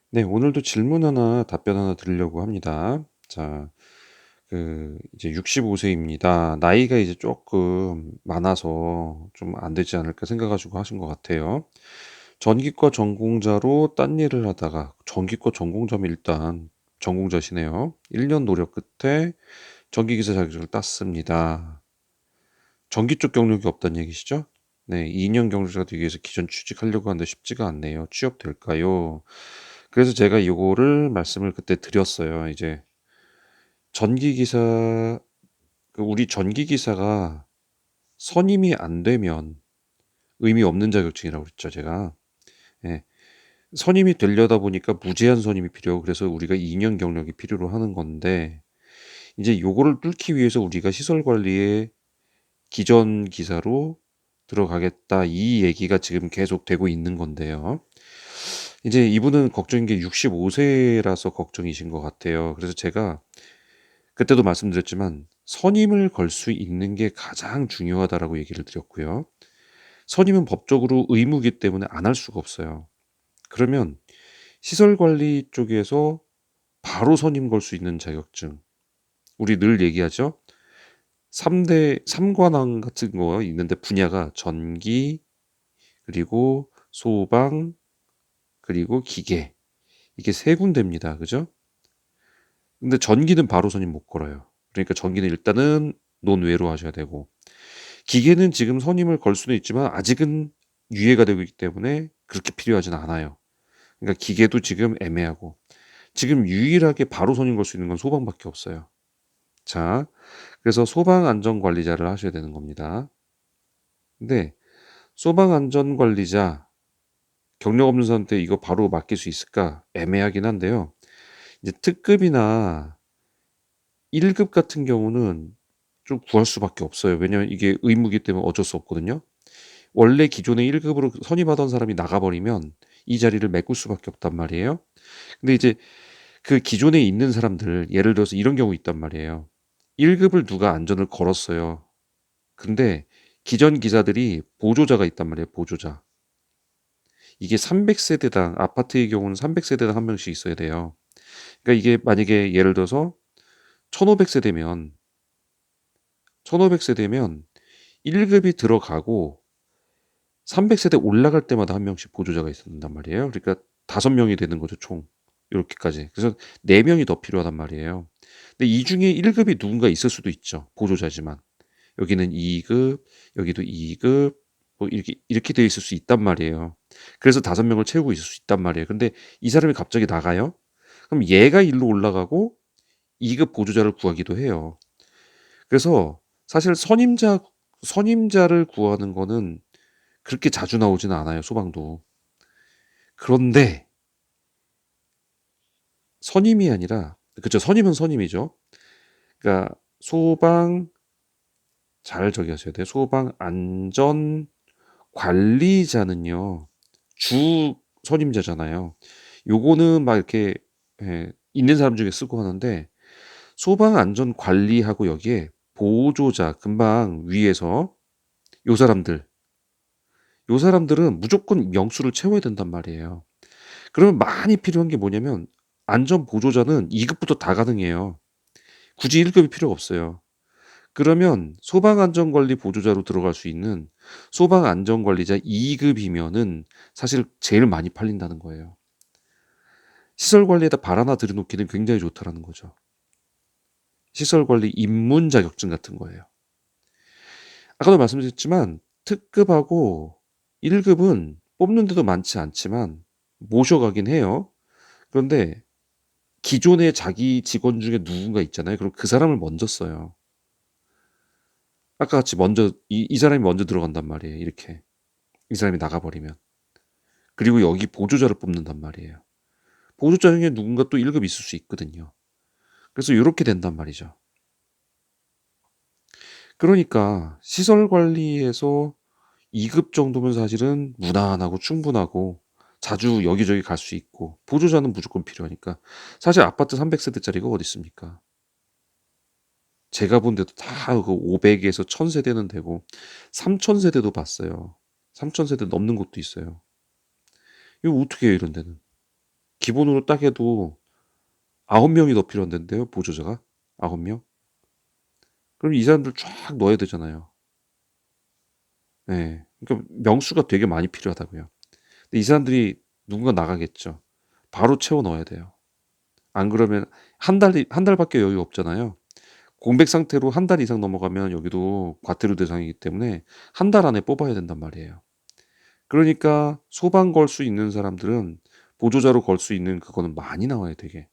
네, 오늘도 질문 하나, 답변 하나 드리려고 합니다. 자, 이제 65세입니다. 나이가 이제 조금 많아서 좀 안 되지 않을까 생각가지고 하신 것 같아요. 전기과 전공자로 딴 일을 하다가 전기과 전공자면 일단 전공자시네요. 1년 노력 끝에 전기기사 자격증을 땄습니다. 전기 쪽 경력이 없다는 얘기시죠? 네, 2년 경력자가 되기 위해서 기존 취직하려고 하는데 쉽지가 않네요. 취업될까요? 그래서 제가 요거를 말씀을 그때 드렸어요. 이제 전기기사, 우리 전기기사가 선임이 안 되면 의미 없는 자격증이라고 그랬죠, 제가. 예. 선임이 되려다 보니까 무제한 선임이 필요하고 그래서 우리가 2년 경력이 필요로 하는 건데 이제 요거를 뚫기 위해서 우리가 시설 관리에 기존 기사로 들어가겠다 이 얘기가 지금 계속 되고 있는 건데요. 이제 이분은 걱정인 게 65세라서 걱정이신 것 같아요. 그래서 제가 그때도 말씀드렸지만 선임을 걸 수 있는 게 가장 중요하다라고 얘기를 드렸고요. 선임은 법적으로 의무이기 때문에 안 할 수가 없어요. 그러면 시설 관리 쪽에서 바로 선임 걸 수 있는 자격증. 우리 늘 얘기하죠. 3대 3관왕 같은 거 있는데 분야가 전기, 그리고 소방, 그리고 기계. 이게 세 군데입니다. 그죠? 근데 전기는 바로 선임 못 걸어요. 그러니까 전기는 일단은 논외로 하셔야 되고 기계는 지금 선임을 걸 수는 있지만 아직은 유예가 되고 있기 때문에 그렇게 필요하진 않아요. 그러니까 기계도 지금 애매하고 지금 유일하게 바로 선임 걸 수 있는 건 소방밖에 없어요. 자, 그래서 소방안전관리자를 하셔야 되는 겁니다. 근데 소방안전관리자 경력 없는 사람한테 이거 바로 맡길 수 있을까? 애매하긴 한데요. 이제 특급이나 1급 같은 경우는 좀 구할 수밖에 없어요. 왜냐면 이게 의무이기 때문에 어쩔 수 없거든요. 원래 기존에 1급으로 선임하던 사람이 나가버리면 이 자리를 메꿀 수밖에 없단 말이에요. 근데 이제 그 기존에 있는 사람들, 예를 들어서 이런 경우 있단 말이에요. 1급을 누가 안전을 걸었어요. 근데 기존 기사들이 보조자가 있단 말이에요. 보조자. 이게 300세대당, 아파트의 경우는 300세대당 한 명씩 있어야 돼요. 그러니까 이게 만약에 예를 들어서 1500세대면 1500세대면 1급이 들어가고 300세대 올라갈 때마다 한 명씩 보조자가 있어야 된단 말이에요. 그러니까 5명이 되는 거죠, 총. 요렇게까지. 그래서 4명이 더 필요하단 말이에요. 근데 이 중에 1급이 누군가 있을 수도 있죠. 보조자지만. 여기는 2급, 여기도 2급, 뭐 이렇게 돼 있을 수 있단 말이에요. 그래서 5명을 채우고 있을 수 있단 말이에요. 근데 이 사람이 갑자기 나가요? 그럼 얘가 일로 올라가고 2급 보조자를 구하기도 해요. 그래서 사실 선임자를 구하는 거는 그렇게 자주 나오지는 않아요, 소방도. 그런데 선임이 아니라, 그쵸, 선임은 선임이죠. 그러니까 소방, 잘 저기 하셔야 돼요. 소방 안전 관리자는요, 주 선임자잖아요. 요거는 막 이렇게, 있는 사람 중에 쓰고 하는데, 소방 안전 관리하고 여기에 보조자, 금방 위에서 요 사람들, 요 사람들은 무조건 명수를 채워야 된단 말이에요. 그러면 많이 필요한 게 뭐냐면 안전 보조자는 2급부터 다 가능해요. 굳이 1급이 필요가 없어요. 그러면 소방안전관리 보조자로 들어갈 수 있는 소방안전관리자 2급이면은 사실 제일 많이 팔린다는 거예요. 시설 관리에다 발 하나 들여놓기는 굉장히 좋다라는 거죠. 시설 관리 입문 자격증 같은 거예요. 아까도 말씀드렸지만 특급하고 1급은 뽑는 데도 많지 않지만 모셔가긴 해요. 그런데 기존에 자기 직원 중에 누군가 있잖아요. 그럼 그 사람을 먼저 써요. 아까 같이 먼저 이 사람이 먼저 들어간단 말이에요. 이렇게 이 사람이 나가버리면 그리고 여기 보조자를 뽑는단 말이에요. 보조자 중에 누군가 또 1급 있을 수 있거든요. 그래서 이렇게 된단 말이죠. 그러니까 시설 관리에서 2급 정도면 사실은 무난하고 충분하고 자주 여기저기 갈 수 있고 보조자는 무조건 필요하니까 사실 아파트 300세대짜리가 어디 있습니까? 제가 본 데도 다 그 500에서 1000세대는 되고 3000세대도 봤어요. 3000세대 넘는 곳도 있어요. 이거 어떻게 해요, 이런 데는? 기본으로 딱 해도 9명이 더 필요한데요, 보조자가? 9명? 그럼 이 사람들 쫙 넣어야 되잖아요. 예. 그러니까 명수가 되게 많이 필요하다고요. 근데 이 사람들이 누군가 나가겠죠. 바로 채워 넣어야 돼요. 안 그러면 한 달밖에 여유 없잖아요. 공백 상태로 한 달 이상 넘어가면 여기도 과태료 대상이기 때문에 한 달 안에 뽑아야 된단 말이에요. 그러니까 소방 걸 수 있는 사람들은 보조자로 걸 수 있는 그거는 많이 나와야 되게.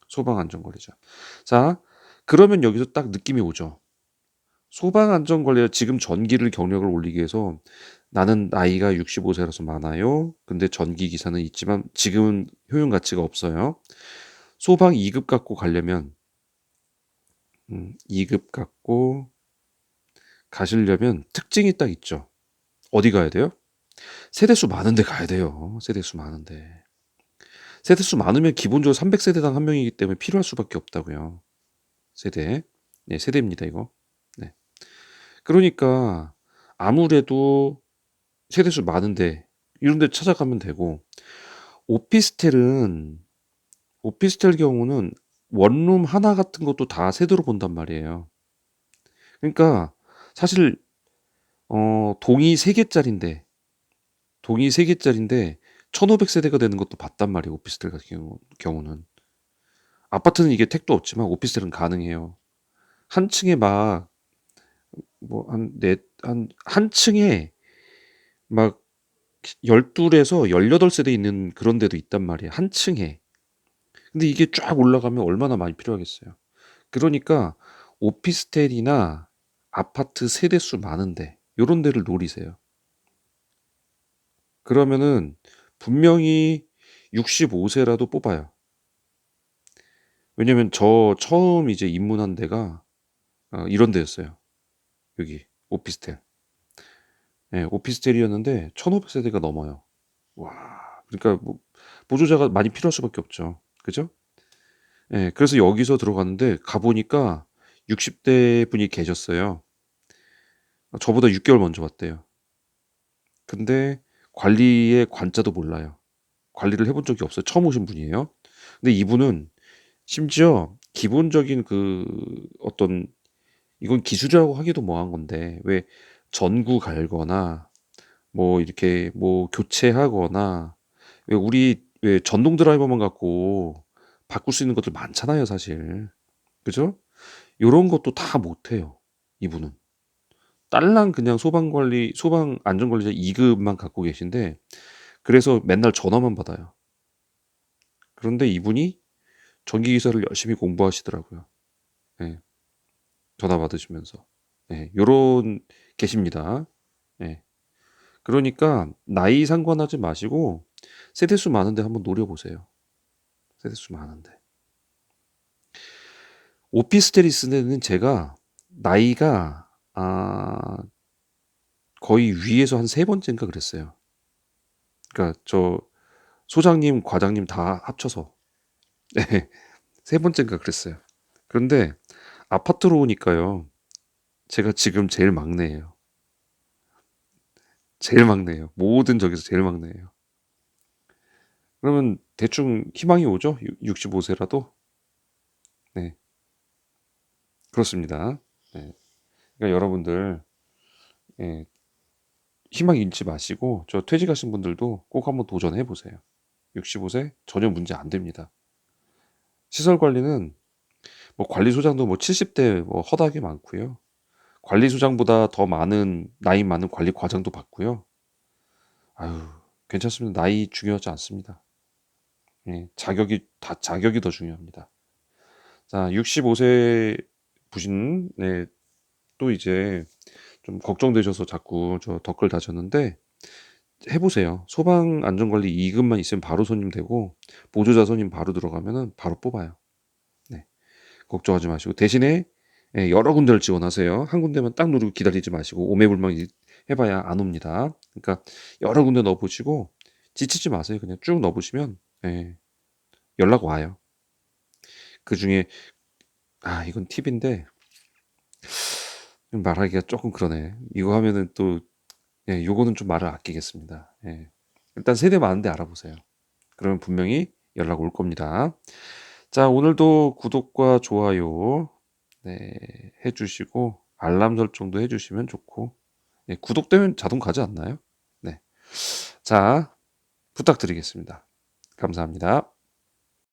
소방 안전관리자. 자, 그러면 여기서 딱 느낌이 오죠. 소방 안전관리자 지금 전기를 경력을 올리기 위해서 나는 나이가 65세라서 많아요. 근데 전기 기사는 있지만 지금은 효용 가치가 없어요. 소방 2급 갖고 가려면 2급 갖고 가시려면 특징이 딱 있죠. 어디 가야 돼요? 세대수 많은데 가야 돼요. 세대수 많은데. 세대수 많으면 기본적으로 300세대당 한 명이기 때문에 필요할 수밖에 없다고요. 세대. 네, 세대입니다, 이거. 네. 그러니까 아무래도 세대수 많은데 이런 데 찾아가면 되고 오피스텔은 오피스텔 경우는 원룸 하나 같은 것도 다 세대로 본단 말이에요. 그러니까 사실 동이 3개짜리인데 동이 3개짜리인데 1500세대가 되는 것도 봤단 말이에요. 오피스텔 같은 경우는. 아파트는 이게 택도 없지만 오피스텔은 가능해요. 한 층에 막 뭐 한 층에 막 12에서 18세대 있는 그런 데도 있단 말이에요. 한 층에. 근데 이게 쫙 올라가면 얼마나 많이 필요하겠어요. 그러니까 오피스텔이나 아파트 세대수 많은데 요런 데를 노리세요. 그러면은 분명히 65세라도 뽑아요. 왜냐면 저 처음 이제 입문한 데가 이런 데였어요. 여기 오피스텔. 예, 오피스텔이었는데 1500세대가 넘어요. 와, 그러니까 뭐 보조자가 많이 필요할 수밖에 없죠. 그죠? 예, 그래서 여기서 들어갔는데 가보니까 60대 분이 계셨어요. 저보다 6개월 먼저 왔대요. 근데 관리의 관자도 몰라요. 관리를 해본 적이 없어요. 처음 오신 분이에요. 근데 이분은 심지어 기본적인 그 어떤 이건 기술이라고 하기도 뭐한 건데 왜 전구 갈거나 뭐 이렇게 뭐 교체하거나 왜 우리 왜 전동 드라이버만 갖고 바꿀 수 있는 것들 많잖아요, 사실. 그죠? 요런 것도 다 못해요, 이분은. 딸랑 그냥 소방 안전관리자 2급만 갖고 계신데 그래서 맨날 전화만 받아요. 그런데 이분이 전기기사를 열심히 공부하시더라고요. 예, 전화 받으시면서. 예, 요런 계십니다. 예. 그러니까 나이 상관하지 마시고 세대수 많은데 한번 노려보세요. 세대수 많은데. 오피스텔리스는 제가 나이가 거의 위에서 한 3번째인가 그랬어요. 그러니까 저 소장님, 과장님 다 합쳐서 네, 3번째인가 그랬어요. 그런데 아파트로 오니까요. 제가 지금 제일 막내예요. 제일 막내예요. 모든 저기서 제일 막내예요. 그러면 대충 희망이 오죠? 65세라도? 네, 그렇습니다. 네. 그러니까 여러분들 예, 희망 잃지 마시고 저 퇴직하신 분들도 꼭 한번 도전해 보세요. 65세 전혀 문제 안 됩니다. 시설 관리는 뭐 관리소장도 뭐 70대 뭐 허다하게 많고요. 관리소장보다 더 많은 나이 많은 관리 과장도 받고요. 아유, 괜찮습니다. 나이 중요하지 않습니다. 예, 자격이 더 중요합니다. 자, 65세 부신 네, 또 이제 좀 걱정되셔서 자꾸 저 댓글 다셨는데 해보세요. 소방 안전관리 2급만 있으면 바로 손님 되고 보조자 손님 바로 들어가면은 바로 뽑아요. 네, 걱정하지 마시고 대신에 예, 여러 군데를 지원하세요. 한 군데만 딱 누르고 기다리지 마시고 오매불망 해봐야 안 옵니다. 그러니까 여러 군데 넣어보시고 지치지 마세요. 그냥 쭉 넣어보시면 예, 연락 와요. 그 중에 이건 팁인데 말하기가 조금 그러네. 이거 하면은 또 예, 요거는 좀 말을 아끼겠습니다. 예. 일단 세대 많은데 알아보세요. 그러면 분명히 연락 올 겁니다. 자, 오늘도 구독과 좋아요 네, 해주시고 알람 설정도 해주시면 좋고 네, 구독되면 자동 가지 않나요? 네, 자 부탁드리겠습니다. 감사합니다.